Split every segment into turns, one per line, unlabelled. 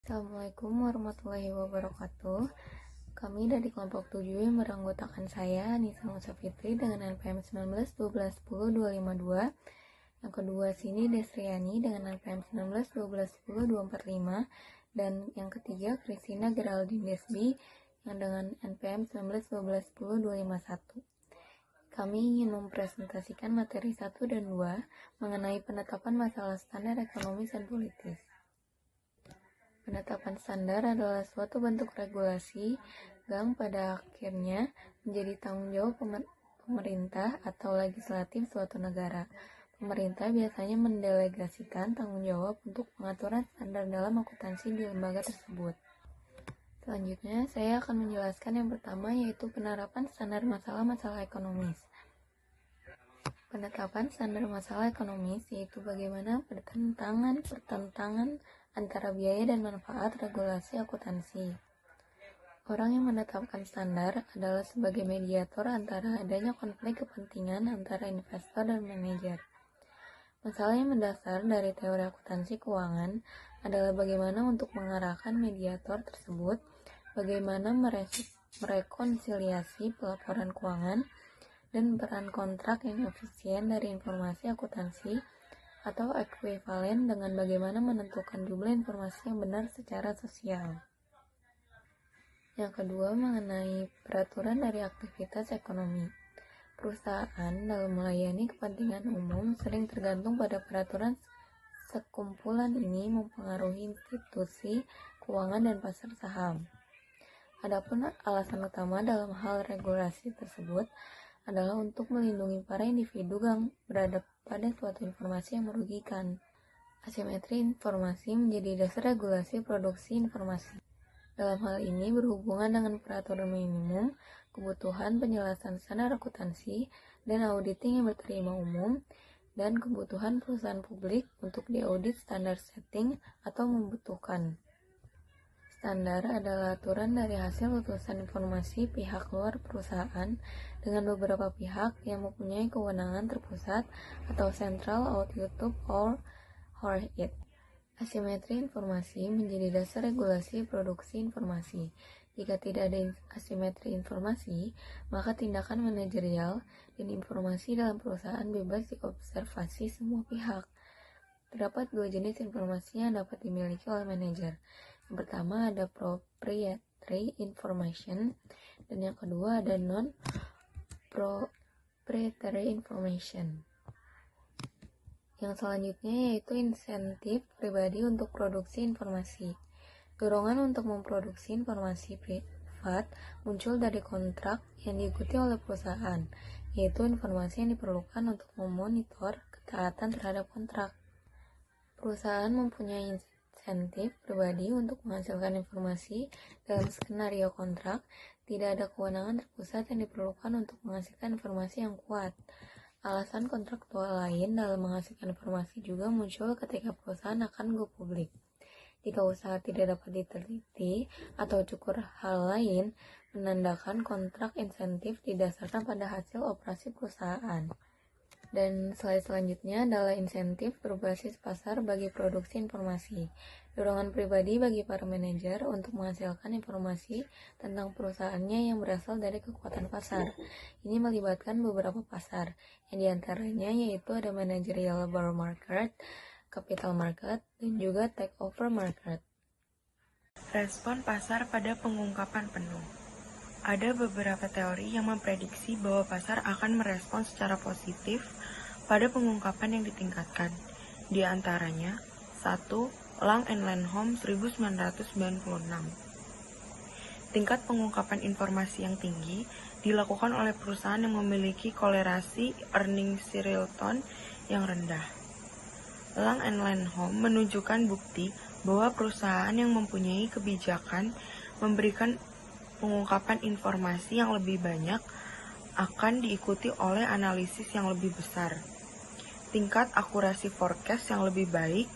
Assalamualaikum warahmatullahi wabarakatuh. Kami dari kelompok 7 yang beranggotakan saya, Nisa Musa Fitri dengan NPM 19 12 10 252. Yang kedua sini Desriani dengan NPM 19 12 10 245. Dan yang ketiga Christina Geraldine Desbi yang dengan NPM 19 12 10 251. Kami ingin mempresentasikan materi 1 dan 2 mengenai penetapan masalah standar ekonomis dan politis. Penetapan standar adalah suatu bentuk regulasi yang pada akhirnya menjadi tanggung jawab pemerintah atau legislatif suatu negara. Pemerintah biasanya mendelegasikan tanggung jawab untuk pengaturan standar dalam akuntansi di lembaga tersebut. Selanjutnya, saya akan menjelaskan yang pertama, yaitu penerapan standar masalah-masalah ekonomis. Penetapan standar masalah ekonomis yaitu bagaimana pertentangan antara biaya dan manfaat regulasi akuntansi. Orang yang menetapkan standar adalah sebagai mediator antara adanya konflik kepentingan antara investor dan manajer. Masalah yang mendasar dari teori akuntansi keuangan adalah bagaimana untuk mengarahkan mediator tersebut, bagaimana merekonsiliasi pelaporan keuangan, dan peran kontrak yang efisien dari informasi akuntansi atau ekuivalen dengan bagaimana menentukan jumlah informasi yang benar secara sosial. Yang kedua, mengenai peraturan dari aktivitas ekonomi. Perusahaan dalam melayani kepentingan umum sering tergantung pada peraturan. Sekumpulan ini mempengaruhi institusi keuangan dan pasar saham. Adapun alasan utama dalam hal regulasi tersebut adalah untuk melindungi para individu yang berada pada suatu informasi yang merugikan. Asimetri informasi menjadi dasar regulasi produksi informasi. Dalam hal ini berhubungan dengan peraturan minimum, kebutuhan penjelasan standar akuntansi, dan auditing yang berterima umum, dan kebutuhan perusahaan publik untuk diaudit standar setting atau membutuhkan. Standar adalah aturan dari hasil utusan informasi pihak luar perusahaan dengan beberapa pihak yang mempunyai kewenangan terpusat atau central out YouTube or it. Asimetri informasi menjadi dasar regulasi produksi informasi. Jika tidak ada asimetri informasi, maka tindakan manajerial dan informasi dalam perusahaan bebas diobservasi semua pihak. Terdapat dua jenis informasi yang dapat dimiliki oleh manajer. Yang pertama ada proprietary information dan yang kedua ada non-proprietary information. Yang selanjutnya yaitu insentif pribadi untuk produksi informasi. Dorongan untuk memproduksi informasi privat muncul dari kontrak yang diikuti oleh perusahaan, yaitu informasi yang diperlukan untuk memonitor ketaatan terhadap kontrak. Perusahaan mempunyai insentif pribadi untuk menghasilkan informasi dalam skenario kontrak. Tidak ada kewenangan terpusat yang diperlukan untuk menghasilkan informasi yang kuat. Alasan kontraktual lain dalam menghasilkan informasi juga muncul ketika perusahaan akan go publik. Jika usaha tidak dapat diteliti atau cukur hal lain, menandakan kontrak insentif didasarkan pada hasil operasi perusahaan. Dan slide selanjutnya adalah insentif berbasis pasar bagi produksi informasi. Dorongan pribadi bagi para manajer untuk menghasilkan informasi tentang perusahaannya yang berasal dari kekuatan pasar. Ini melibatkan beberapa pasar, yang diantaranya yaitu ada managerial labor market, capital market, dan juga takeover market.
Respon pasar pada pengungkapan penuh. Ada beberapa teori yang memprediksi bahwa pasar akan merespons secara positif pada pengungkapan yang ditingkatkan. Di antaranya, 1. Lang and Lenholm 1996. Tingkat pengungkapan informasi yang tinggi dilakukan oleh perusahaan yang memiliki kolerasi earning Singleton yang rendah. Lang and Lenholm menunjukkan bukti bahwa perusahaan yang mempunyai kebijakan memberikan pengungkapan informasi yang lebih banyak akan diikuti oleh analisis yang lebih besar. Tingkat akurasi forecast yang lebih baik,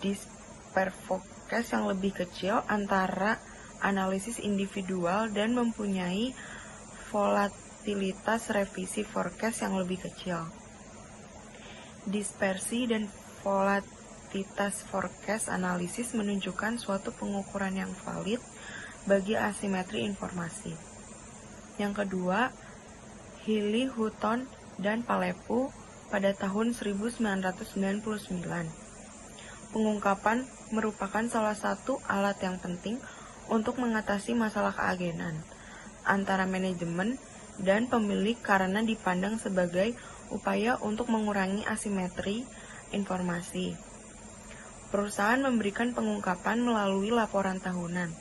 disper forecast yang lebih kecil antara analisis individual dan mempunyai volatilitas revisi forecast yang lebih kecil. Dispersi dan volatility Identitas forecast analisis menunjukkan suatu pengukuran yang valid bagi asimetri informasi. Yang kedua, Healy, Hutton, dan Palepu pada tahun 1999. Pengungkapan merupakan salah satu alat yang penting untuk mengatasi masalah keagenan antara manajemen dan pemilik karena dipandang sebagai upaya untuk mengurangi asimetri informasi. Perusahaan memberikan pengungkapan melalui laporan tahunan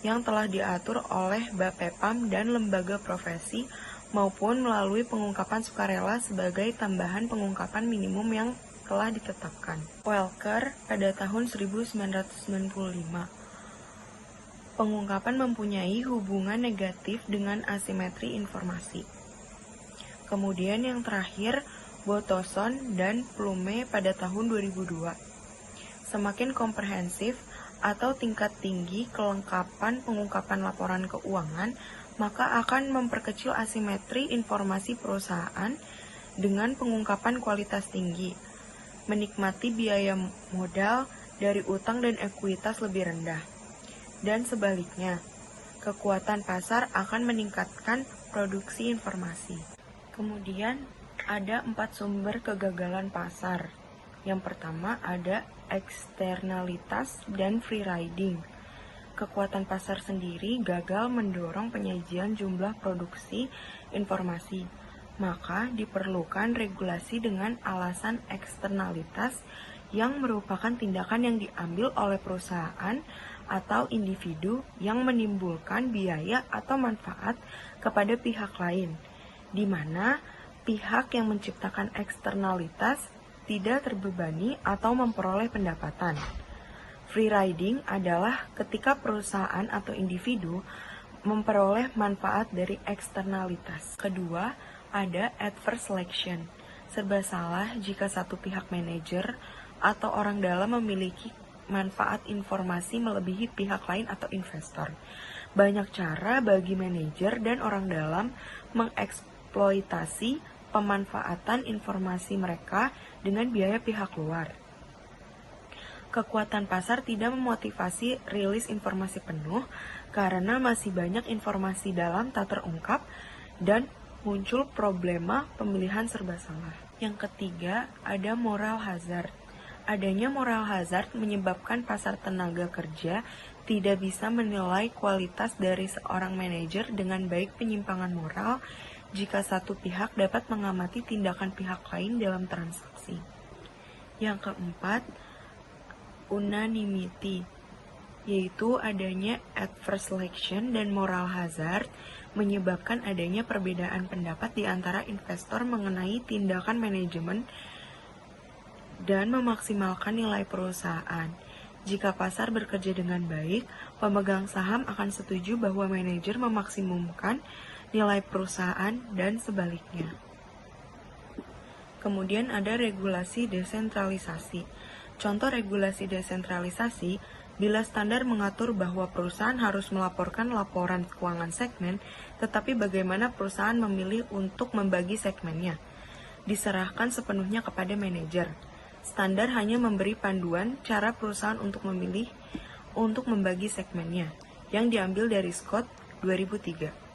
yang telah diatur oleh Bapepam dan lembaga profesi maupun melalui pengungkapan sukarela sebagai tambahan pengungkapan minimum yang telah ditetapkan. Welker pada tahun 1995. Pengungkapan mempunyai hubungan negatif dengan asimetri informasi. Kemudian yang terakhir, Botoson dan Plume pada tahun 2002. Semakin komprehensif atau tingkat tinggi kelengkapan pengungkapan laporan keuangan, maka akan memperkecil asimetri informasi perusahaan dengan pengungkapan kualitas tinggi, menikmati biaya modal dari utang dan ekuitas lebih rendah. Dan sebaliknya, kekuatan pasar akan meningkatkan produksi informasi. Kemudian, ada 4 sumber kegagalan pasar. Yang pertama ada eksternalitas dan free riding. Kekuatan pasar sendiri gagal mendorong penyajian jumlah produksi informasi. Maka diperlukan regulasi dengan alasan eksternalitas yang merupakan tindakan yang diambil oleh perusahaan atau individu yang menimbulkan biaya atau manfaat kepada pihak lain, di mana pihak yang menciptakan eksternalitas tidak terbebani atau memperoleh pendapatan. Free riding adalah ketika perusahaan atau individu memperoleh manfaat dari eksternalitas. Kedua, ada adverse selection. Serba salah jika satu pihak manajer atau orang dalam memiliki manfaat informasi melebihi pihak lain atau investor. Banyak cara bagi manajer dan orang dalam mengeksploitasi pemanfaatan informasi mereka dengan biaya pihak luar. Kekuatan pasar tidak memotivasi rilis informasi penuh karena masih banyak informasi dalam tak terungkap dan muncul problema pemilihan serba salah. Yang ketiga, ada moral hazard. Adanya moral hazard menyebabkan pasar tenaga kerja tidak bisa menilai kualitas dari seorang manajer dengan baik. Penyimpangan moral jika satu pihak dapat mengamati tindakan pihak lain dalam transaksi. Yang keempat, unanimity, yaitu adanya adverse selection dan moral hazard menyebabkan adanya perbedaan pendapat di antara investor mengenai tindakan manajemen dan memaksimalkan nilai perusahaan. Jika pasar bekerja dengan baik, pemegang saham akan setuju bahwa manajer memaksimumkan nilai perusahaan dan sebaliknya. Kemudian ada regulasi desentralisasi. Contoh regulasi desentralisasi, bila standar mengatur bahwa perusahaan harus melaporkan laporan keuangan segmen, tetapi bagaimana perusahaan memilih untuk membagi segmennya, diserahkan sepenuhnya kepada manajer. Standar hanya memberi panduan cara perusahaan untuk memilih untuk membagi segmennya, yang diambil dari Scott 2003.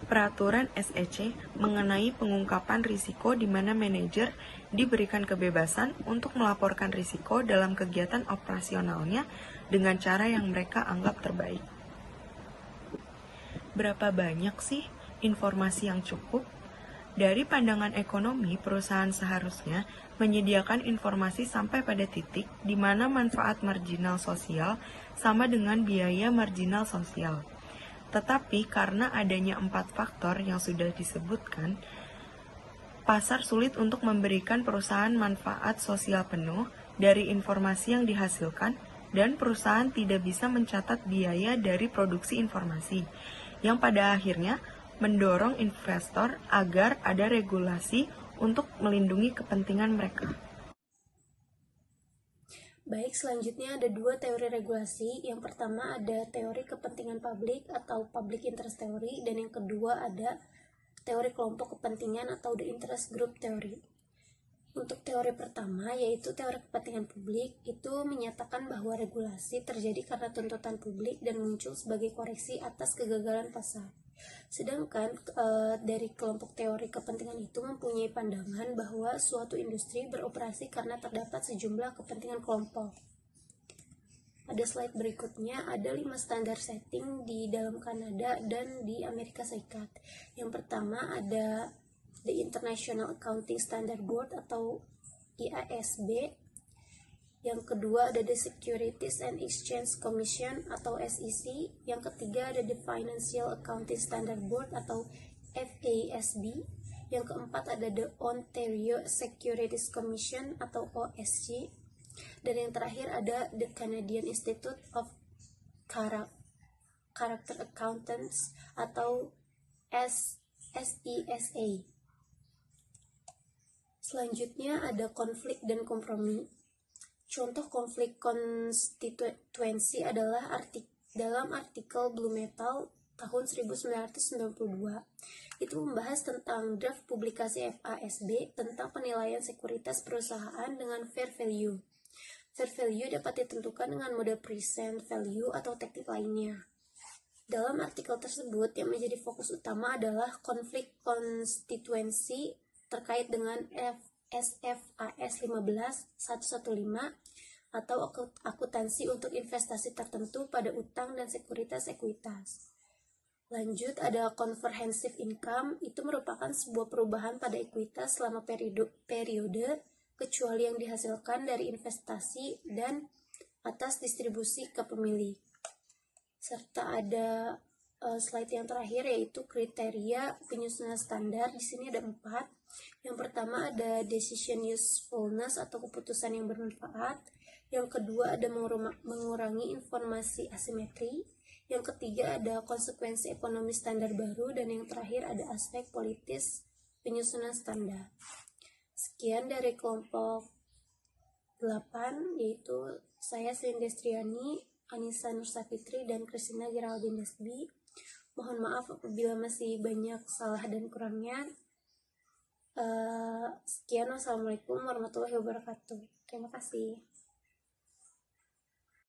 Peraturan SEC mengenai pengungkapan risiko di mana manajer diberikan kebebasan untuk melaporkan risiko dalam kegiatan operasionalnya dengan cara yang mereka anggap terbaik. Berapa banyak sih informasi yang cukup? Dari pandangan ekonomi, perusahaan seharusnya menyediakan informasi sampai pada titik di mana manfaat marginal sosial sama dengan biaya marginal sosial. Tetapi karena adanya 4 faktor yang sudah disebutkan, pasar sulit untuk memberikan perusahaan manfaat sosial penuh dari informasi yang dihasilkan, dan perusahaan tidak bisa mencatat biaya dari produksi informasi, yang pada akhirnya mendorong investor agar ada regulasi untuk melindungi kepentingan mereka.
Baik, selanjutnya ada 2 teori regulasi. Yang pertama ada teori kepentingan publik atau public interest theory, dan yang kedua ada teori kelompok kepentingan atau the interest group theory. Untuk teori pertama, yaitu teori kepentingan publik, itu menyatakan bahwa regulasi terjadi karena tuntutan publik dan muncul sebagai koreksi atas kegagalan pasar. Sedangkan dari kelompok teori kepentingan itu mempunyai pandangan bahwa suatu industri beroperasi karena terdapat sejumlah kepentingan kelompok. Pada slide berikutnya ada 5 standar setting di dalam Kanada dan di Amerika Serikat. Yang pertama ada The International Accounting Standard Board atau IASB. Yang kedua ada The Securities and Exchange Commission atau SEC. Yang ketiga ada The Financial Accounting Standard Board atau FASB. Yang keempat ada The Ontario Securities Commission atau OSC. Dan yang terakhir ada The Canadian Institute of Chartered Accountants atau SESA. Selanjutnya ada konflik dan kompromi. Contoh konflik konstituensi adalah dalam artikel Blue Metal tahun 1992. Itu membahas tentang draft publikasi FASB tentang penilaian sekuritas perusahaan dengan fair value. Fair value dapat ditentukan dengan model present value atau teknik lainnya. Dalam artikel tersebut yang menjadi fokus utama adalah konflik konstituensi terkait dengan SFAS 15115 atau akuntansi untuk investasi tertentu pada utang dan sekuritas ekuitas. Lanjut ada comprehensive income, itu merupakan sebuah perubahan pada ekuitas selama periode kecuali yang dihasilkan dari investasi dan atas distribusi ke pemilik. Serta ada slide yang terakhir yaitu kriteria penyusunan standar. Di sini ada 4. Yang pertama ada decision usefulness atau keputusan yang bermanfaat. Yang kedua ada mengurangi informasi asimetri. Yang ketiga ada konsekuensi ekonomi standar baru. Dan yang terakhir ada aspek politis penyusunan standar. Sekian dari kelompok 8, yaitu saya Srin Destriani, Anissa Nursafitri, dan Christina Geraldine Desbi. Mohon maaf apabila masih banyak salah dan kurangnya. Sekian, wassalamualaikum warahmatullahi wabarakatuh. Terima kasih.